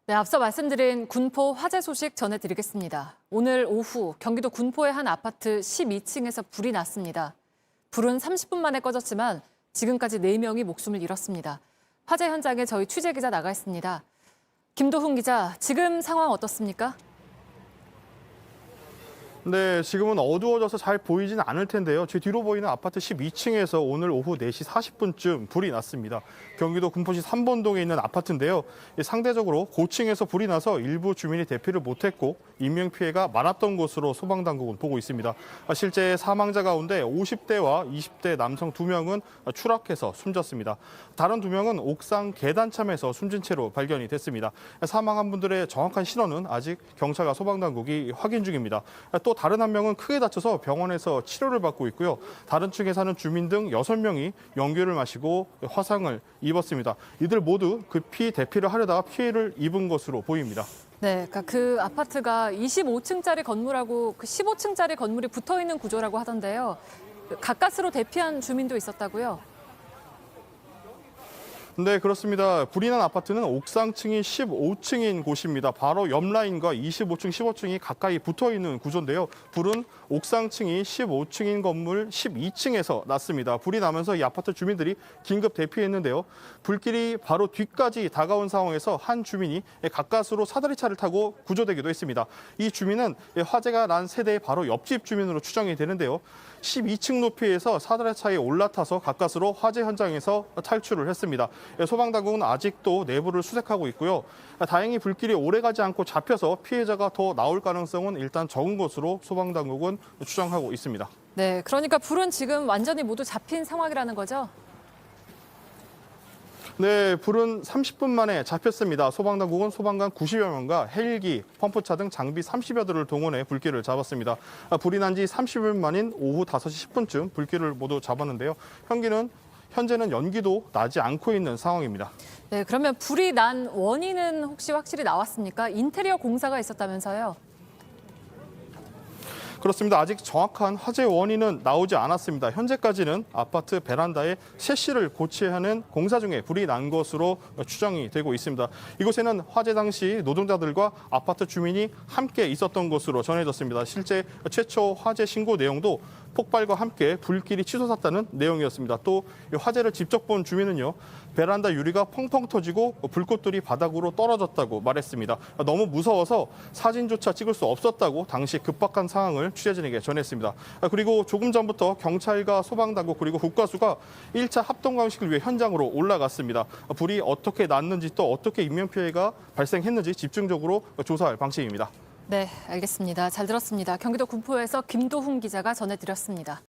네, 앞서 말씀드린 군포 화재 소식 전해드리겠습니다. 오늘 오후 경기도 군포의 한 아파트 12층에서 불이 났습니다. 불은 30분 만에 꺼졌지만 지금까지 4명이 목숨을 잃었습니다. 화재 현장에 저희 취재기자 나가 있습니다. 김도훈 기자, 지금 상황 어떻습니까? 네, 지금은 어두워져서 잘 보이진 않을 텐데요. 제 뒤로 보이는 아파트 12층에서 오늘 오후 4시 40분쯤 불이 났습니다. 경기도 군포시 3번동에 있는 아파트인데요. 상대적으로 고층에서 불이 나서 일부 주민이 대피를 못했고 인명피해가 많았던 것으로 소방당국은 보고 있습니다. 실제 사망자 가운데 50대와 20대 남성 2명은 추락해서 숨졌습니다. 다른 2명은 옥상 계단참에서 숨진 채로 발견이 됐습니다. 사망한 분들의 정확한 신원은 아직 경찰과 소방당국이 확인 중입니다. 또 다른 한 명은 크게 다쳐서 병원에서 치료를 받고 있고요. 다른 층에 사는 주민 등 6명이 연기를 마시고 화상을 입었습니다. 이들 모두 급히 대피를 하려다가 피해를 입은 것으로 보입니다. 네, 그러니까 그 아파트가 25층짜리 건물하고 그 15층짜리 건물이 붙어 있는 구조라고 하던데요. 가까스로 대피한 주민도 있었다고요? 네, 그렇습니다. 불이 난 아파트는 옥상층이 15층인 곳입니다. 바로 옆 라인과 25층, 15층이 가까이 붙어 있는 구조인데요. 불은 옥상층이 15층인 건물 12층에서 났습니다. 불이 나면서 이 아파트 주민들이 긴급 대피했는데요. 불길이 바로 뒤까지 다가온 상황에서 한 주민이 가까스로 사다리차를 타고 구조되기도 했습니다. 이 주민은 화재가 난 세대의 바로 옆집 주민으로 추정이 되는데요. 12층 높이에서 사다리차에 올라타서 가까스로 화재 현장에서 탈출을 했습니다. 소방당국은 아직도 내부를 수색하고 있고요. 다행히 불길이 오래가지 않고 잡혀서 피해자가 더 나올 가능성은 일단 적은 것으로 소방당국은 추정하고 있습니다. 네, 그러니까 불은 지금 완전히 모두 잡힌 상황이라는 거죠? 네, 불은 30분 만에 잡혔습니다. 소방당국은 소방관 90여 명과 헬기, 펌프차 등 장비 30여 대를 동원해 불길을 잡았습니다. 불이 난 지 30분 만인 오후 5시 10분쯤 불길을 모두 잡았는데요. 현재는 연기도 나지 않고 있는 상황입니다. 네, 그러면 불이 난 원인은 혹시 확실히 나왔습니까? 인테리어 공사가 있었다면서요? 그렇습니다. 아직 정확한 화재 원인은 나오지 않았습니다. 현재까지는 아파트 베란다에 셰시를 고치하는 공사 중에 불이 난 것으로 추정이 되고 있습니다. 이곳에는 화재 당시 노동자들과 아파트 주민이 함께 있었던 것으로 전해졌습니다. 실제 최초 화재 신고 내용도 폭발과 함께 불길이 치솟았다는 내용이었습니다. 또 화재를 직접 본 주민은요, 베란다 유리가 펑펑 터지고 불꽃들이 바닥으로 떨어졌다고 말했습니다. 너무 무서워서 사진조차 찍을 수 없었다고 당시 급박한 상황을 취재진에게 전했습니다. 그리고 조금 전부터 경찰과 소방당국 그리고 국과수가 1차 합동강식을 위해 현장으로 올라갔습니다. 불이 어떻게 났는지 또 어떻게 인명피해가 발생했는지 집중적으로 조사할 방침입니다. 네, 알겠습니다. 잘 들었습니다. 경기도 군포에서 김도훈 기자가 전해드렸습니다.